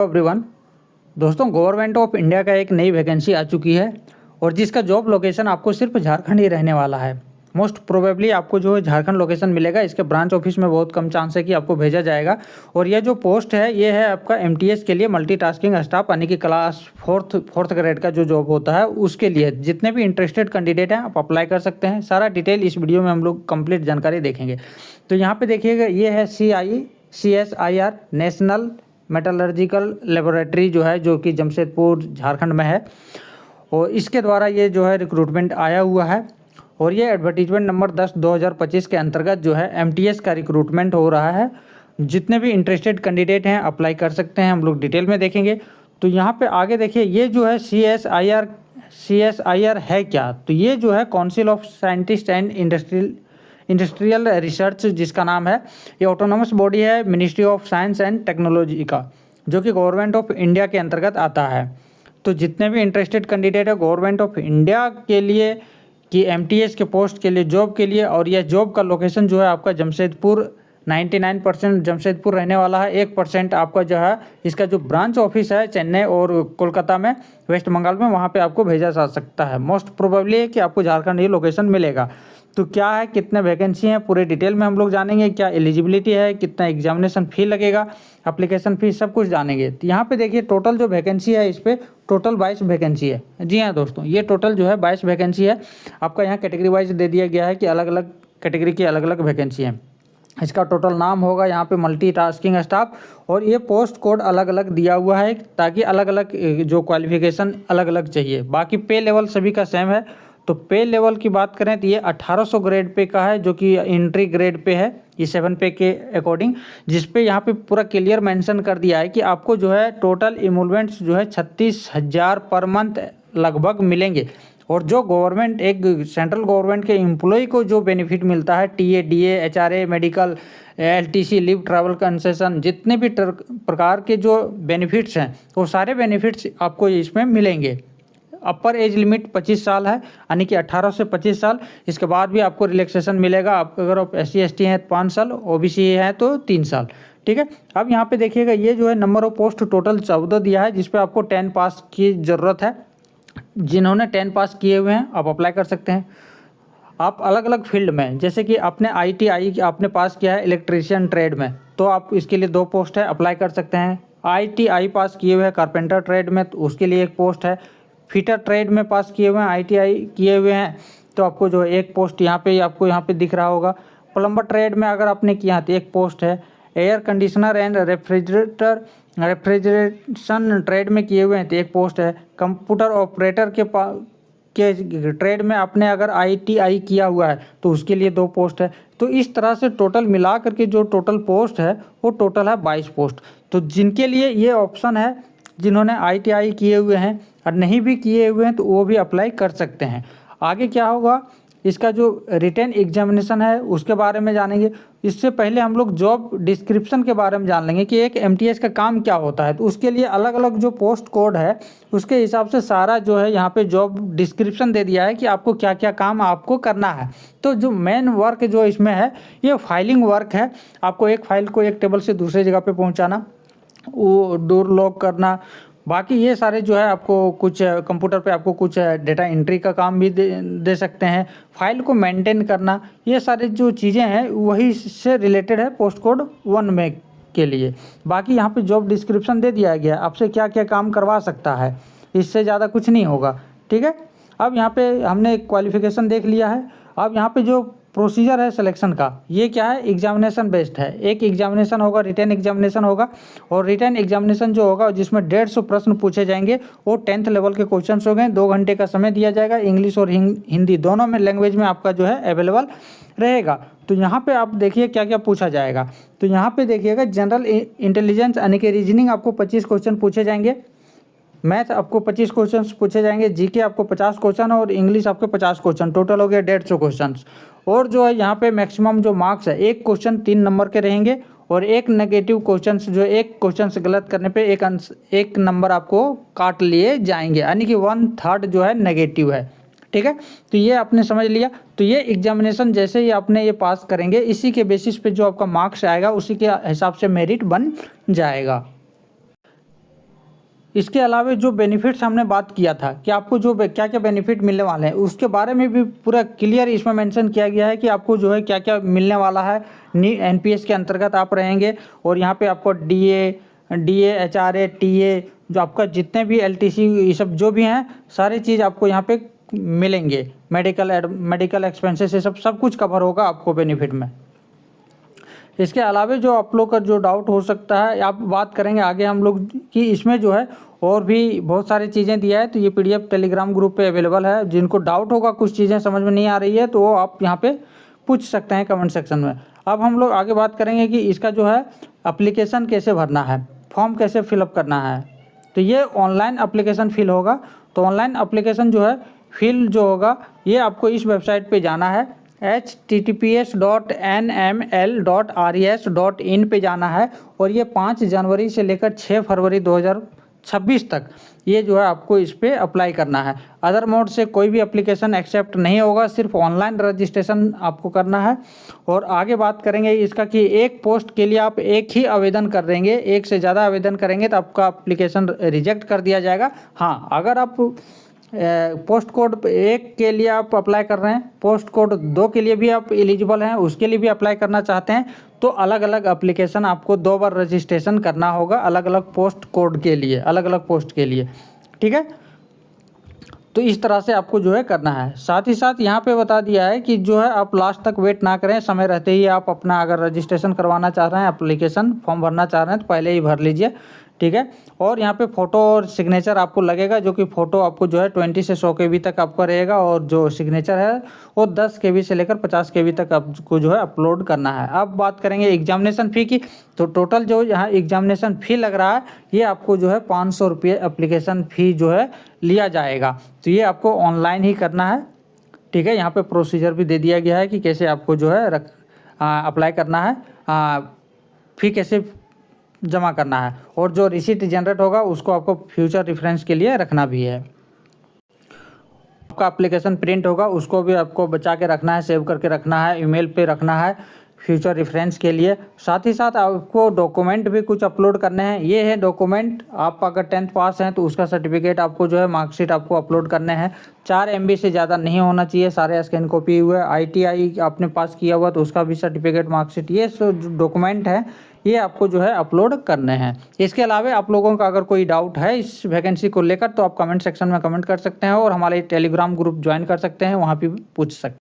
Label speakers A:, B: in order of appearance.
A: Everyone, दोस्तों government of India का एक नई वैकेंसी आ चुकी है और जिसका जॉब लोकेशन आपको सिर्फ झारखंड ही रहने वाला है। मोस्ट प्रोबेबली आपको जो है झारखंड लोकेशन मिलेगा। इसके ब्रांच ऑफिस में बहुत कम चांस है कि आपको भेजा जाएगा। और यह जो पोस्ट है ये है आपका एमटीएस के लिए मल्टीटास्किंग स्टाफ, यानी कि क्लास फोर्थ ग्रेड का जो जॉब होता है उसके लिए। जितने भी इंटरेस्टेड कैंडिडेट हैं आप अप्लाई कर सकते हैं। सारा डिटेल इस वीडियो में हम लोग कंप्लीट जानकारी देखेंगे। तो यहाँ पे देखिएगा, ये है CSIR नेशनल मेटलर्जिकल लेबोरेटरी जो है, जो कि जमशेदपुर झारखंड में है। और इसके द्वारा ये जो है रिक्रूटमेंट आया हुआ है और ये एडवर्टीजमेंट नंबर 10/2025 के अंतर्गत जो है एमटीएस का रिक्रूटमेंट हो रहा है। जितने भी इंटरेस्टेड कैंडिडेट हैं अप्लाई कर सकते हैं। हम लोग डिटेल में देखेंगे। तो यहाँ पे आगे देखिए, ये जो है CSIR है क्या? तो ये जो है council of scientist and industrial research जिसका नाम है, ये ऑटोनोमस बॉडी है ministry of science and technology का, जो कि गवर्नमेंट ऑफ इंडिया के अंतर्गत आता है। तो जितने भी इंटरेस्टेड कैंडिडेट है गवर्नमेंट ऑफ इंडिया के लिए कि एमटीएस के पोस्ट के लिए, जॉब के लिए, और यह जॉब का लोकेशन जो है आपका जमशेदपुर, 99% जमशेदपुर रहने वाला है। 1% आपका जो है इसका जो ब्रांच ऑफिस है चेन्नई और कोलकाता में, वेस्ट बंगाल में, वहाँ पे आपको भेजा जा सकता है। मोस्ट प्रोबेबली है कि आपको झारखंड ही लोकेशन मिलेगा। तो क्या है, कितने वैकेंसी हैं, पूरे डिटेल में हम लोग जानेंगे। क्या एलिजिबिलिटी है, कितना एग्जामिनेशन फ़ी लगेगा, एप्लीकेशन फ़ी, सब कुछ जानेंगे। तो यहाँ पे देखिए टोटल जो वैकेंसी है, इस पर टोटल 22 वैकेंसी है। जी हाँ दोस्तों, ये टोटल जो है 22 वैकेंसी है। आपका यहाँ कैटेगरी वाइज दे दिया गया है कि अलग अलग कैटेगरी की अलग अलग वैकेंसी हैं। इसका टोटल नाम होगा यहाँ पे मल्टीटास्किंग स्टाफ, और ये पोस्ट कोड अलग अलग दिया हुआ है ताकि अलग अलग जो क्वालिफिकेशन अलग अलग चाहिए। बाकी पे लेवल सभी का सेम है। तो पे लेवल की बात करें तो ये 1800 ग्रेड पे का है, जो कि एंट्री ग्रेड पे है, ये 7 पे के अकॉर्डिंग, जिस पे यहाँ पे पूरा क्लियर मेंशन कर दिया है कि आपको जो है टोटल इमोलमेंट्स जो है 36,000 पर मंथ लगभग मिलेंगे। और जो गवर्नमेंट, एक सेंट्रल गवर्नमेंट के एम्प्लॉय को जो बेनिफिट मिलता है, TA, DA, HRA, medical, LTC, leave, travel concession, जितने भी प्रकार के जो बेनिफिट्स हैं वो सारे बेनिफिट्स आपको इसमें मिलेंगे। अपर एज लिमिट 25 साल है, यानी कि 18 से 25 साल। इसके बाद भी आपको रिलैक्सेशन मिलेगा। अगर आप SC/ST हैं 5 साल, OBC हैं तो 3 साल। ठीक है। अब यहाँ पे देखिएगा, ये जो है नंबर ऑफ पोस्ट टोटल 14 दिया है, जिसपे आपको 10 पास की ज़रूरत है। जिन्होंने 10 पास किए हुए हैं आप अप्लाई कर सकते हैं। आप अलग अलग फील्ड में, जैसे कि आपने ITI आपने पास किया है इलेक्ट्रीशियन ट्रेड में, तो आप इसके लिए 2 पोस्ट है, अप्लाई कर सकते हैं। ITI पास किए हुए हैं कारपेंटर ट्रेड में, तो उसके लिए 1 पोस्ट है। फिटर ट्रेड में पास किए हुए हैं, ITI किए हुए हैं, तो आपको जो है 1 पोस्ट यहाँ पे आपको यहाँ पे दिख रहा होगा। प्लम्बर ट्रेड में अगर आपने किया तो 1 पोस्ट है। Air conditioner and refrigeration trade में किए हुए हैं तो 1 पोस्ट है। कंप्यूटर ऑपरेटर के ट्रेड में आपने अगर ITI किया हुआ है तो उसके लिए 2 पोस्ट है। तो इस तरह से टोटल मिला करके जो टोटल पोस्ट है वो टोटल है 22 पोस्ट। तो जिनके लिए ये ऑप्शन है, जिन्होंने ITI किए हुए हैं और नहीं भी किए हुए हैं, तो वो भी अप्लाई कर सकते हैं। आगे क्या होगा, इसका जो रिटन एग्जामिनेशन है उसके बारे में जानेंगे। इससे पहले हम लोग जॉब डिस्क्रिप्शन के बारे में जान लेंगे कि एक MTS का काम क्या होता है। तो उसके लिए अलग अलग जो पोस्ट कोड है उसके हिसाब से सारा जो है यहाँ पे जॉब डिस्क्रिप्शन दे दिया है कि आपको क्या क्या काम आपको करना है। तो जो मेन वर्क जो इसमें है ये फाइलिंग वर्क है। आपको एक फाइल को एक टेबल से दूसरे जगह पे पहुँचाना, वो डोर लॉक करना, बाकी ये सारे जो है आपको कुछ कंप्यूटर पे आपको कुछ डेटा एंट्री का काम भी दे सकते हैं। फाइल को मेंटेन करना, ये सारे जो चीज़ें हैं वही से रिलेटेड है पोस्ट कोड 1 में के लिए। बाकी यहाँ पे जॉब डिस्क्रिप्शन दे दिया गया है, आपसे क्या क्या काम करवा सकता है, इससे ज़्यादा कुछ नहीं होगा। ठीक है। अब यहाँ पे हमने क्वालिफिकेशन देख लिया है। अब यहाँ पे जो प्रोसीजर है सिलेक्शन का, ये क्या है, एग्जामिनेशन बेस्ड है। एक एग्जामिनेशन होगा, रिटन एग्जामिनेशन होगा, और रिटन एग्जामिनेशन जो होगा जिसमें 150 प्रश्न पूछे जाएंगे, वो 10th लेवल के क्वेश्चंस हो गए। 2 घंटे का समय दिया जाएगा। इंग्लिश और हिंदी दोनों में लैंग्वेज में आपका जो है अवेलेबल रहेगा। तो यहाँ पे आप देखिए क्या क्या पूछा जाएगा। तो यहाँ पे देखिएगा, जनरल इंटेलिजेंस यानी कि रीजनिंग आपको 25 क्वेश्चन पूछे जाएंगे, मैथ आपको 25 क्वेश्चन पूछे जाएंगे, GK आपको 50 क्वेश्चन और इंग्लिश आपके 50 क्वेश्चन, टोटल हो गया 150 क्वेश्चन। और जो है यहाँ पे मैक्सिमम जो मार्क्स है, 1 क्वेश्चन 3 नंबर के रहेंगे, और 1 नेगेटिव क्वेश्चन जो 1 क्वेश्चन गलत करने पे 1 नंबर आपको काट लिए जाएंगे, यानी कि 1/3 जो है नेगेटिव है। ठीक है। तो ये आपने समझ लिया। तो ये एग्जामिनेशन जैसे ही आपने ये पास करेंगे, इसी के बेसिस पे जो आपका मार्क्स आएगा उसी के हिसाब से मेरिट बन जाएगा। इसके अलावा जो बेनिफिट्स हमने बात किया था कि आपको जो क्या क्या बेनिफिट मिलने वाले हैं उसके बारे में भी पूरा क्लियर इसमें मेंशन किया गया है कि आपको जो है क्या क्या मिलने वाला है। एनपीएस के अंतर्गत आप रहेंगे और यहाँ पे आपको डीए एचआरए टीए जो आपका जितने भी एलटीसी ये सब जो भी हैं सारी चीज़ आपको यहाँ पे मिलेंगे। मेडिकल एक्सपेंसेस ये सब कुछ कवर होगा आपको बेनिफिट में। इसके अलावा जो आप लोग का जो डाउट हो सकता है आप बात करेंगे आगे हम लोग कि इसमें जो है और भी बहुत सारी चीज़ें दिया है। तो ये पीडीएफ टेलीग्राम ग्रुप पे अवेलेबल है। जिनको डाउट होगा कुछ चीज़ें समझ में नहीं आ रही है तो वो आप यहाँ पे पूछ सकते हैं कमेंट सेक्शन में। अब हम लोग आगे बात करेंगे कि इसका जो है एप्लीकेशन कैसे भरना है, फॉर्म कैसे फिलअप करना है। तो ये ऑनलाइन एप्लीकेशन फिल होगा। तो ऑनलाइन एप्लीकेशन जो है फिल जो होगा ये आपको इस वेबसाइट पे जाना है https://nml.res.in पे जाना है और ये 5 जनवरी से लेकर 6 फरवरी 2026 तक ये जो है आपको इस पर अप्लाई करना है। अदर मोड से कोई भी एप्लीकेशन एक्सेप्ट नहीं होगा, सिर्फ ऑनलाइन रजिस्ट्रेशन आपको करना है। और आगे बात करेंगे इसका कि एक पोस्ट के लिए आप एक ही आवेदन कर देंगे, एक से ज़्यादा आवेदन करेंगे तो आपका एप्लीकेशन रिजेक्ट कर दिया जाएगा। हाँ, अगर आप पोस्ट कोड 1 के लिए आप अप्लाई कर रहे हैं, पोस्ट कोड 2 के लिए भी आप एलिजिबल हैं, उसके लिए भी अप्लाई करना चाहते हैं तो अलग अलग एप्लीकेशन आपको 2 बार रजिस्ट्रेशन करना होगा, अलग अलग पोस्ट कोड के लिए, अलग अलग पोस्ट के लिए। ठीक है, तो इस तरह से आपको जो है करना है। साथ ही साथ यहाँ पे बता दिया है कि जो है आप लास्ट तक वेट ना करें, समय रहते ही आप अपना अगर रजिस्ट्रेशन करवाना चाह रहे हैं, एप्लीकेशन फॉर्म भरना चाह रहे हैं तो पहले ही भर लीजिए। ठीक है, और यहाँ पे फ़ोटो और सिग्नेचर आपको लगेगा, जो कि फ़ोटो आपको जो है 20 से 100 KB तक आपका रहेगा और जो सिग्नेचर है वो 10 KB से लेकर 50 KB तक आपको जो है अपलोड करना है। अब बात करेंगे एग्जामिनेशन फ़ी की। तो टोटल जो यहाँ एग्जामिनेशन फ़ी लग रहा है ये आपको जो है 500 रुपये एप्लीकेशन फ़ी जो है लिया जाएगा। तो ये आपको ऑनलाइन ही करना है। ठीक है, यहाँ पे प्रोसीजर भी दे दिया गया है कि कैसे आपको जो है अप्लाई करना है, फ़ी कैसे जमा करना है और जो रिसीट जनरेट होगा उसको आपको फ्यूचर रेफरेंस के लिए रखना भी है। आपका एप्लीकेशन प्रिंट होगा उसको भी आपको बचा के रखना है, सेव करके रखना है, ईमेल पे रखना है फ्यूचर रेफरेंस के लिए। साथ ही साथ आपको डॉक्यूमेंट भी कुछ अपलोड करने हैं। ये है डॉक्यूमेंट, आप अगर 10th पास हैं तो उसका सर्टिफिकेट आपको जो है मार्कशीट आपको अपलोड करने हैं। 4 MB से ज़्यादा नहीं होना चाहिए, सारे स्कैन कॉपी हुए। ITI आपने पास किया हुआ तो उसका भी सर्टिफिकेट मार्कशीट, ये जो डॉक्यूमेंट है ये आपको जो है अपलोड करने हैं। इसके अलावा आप लोगों का अगर कोई डाउट है इस वैकेंसी को लेकर तो आप कमेंट सेक्शन में कमेंट कर सकते हैं और हमारे टेलीग्राम ग्रुप ज्वाइन कर सकते हैं, वहाँ भी पूछ सकते हैं।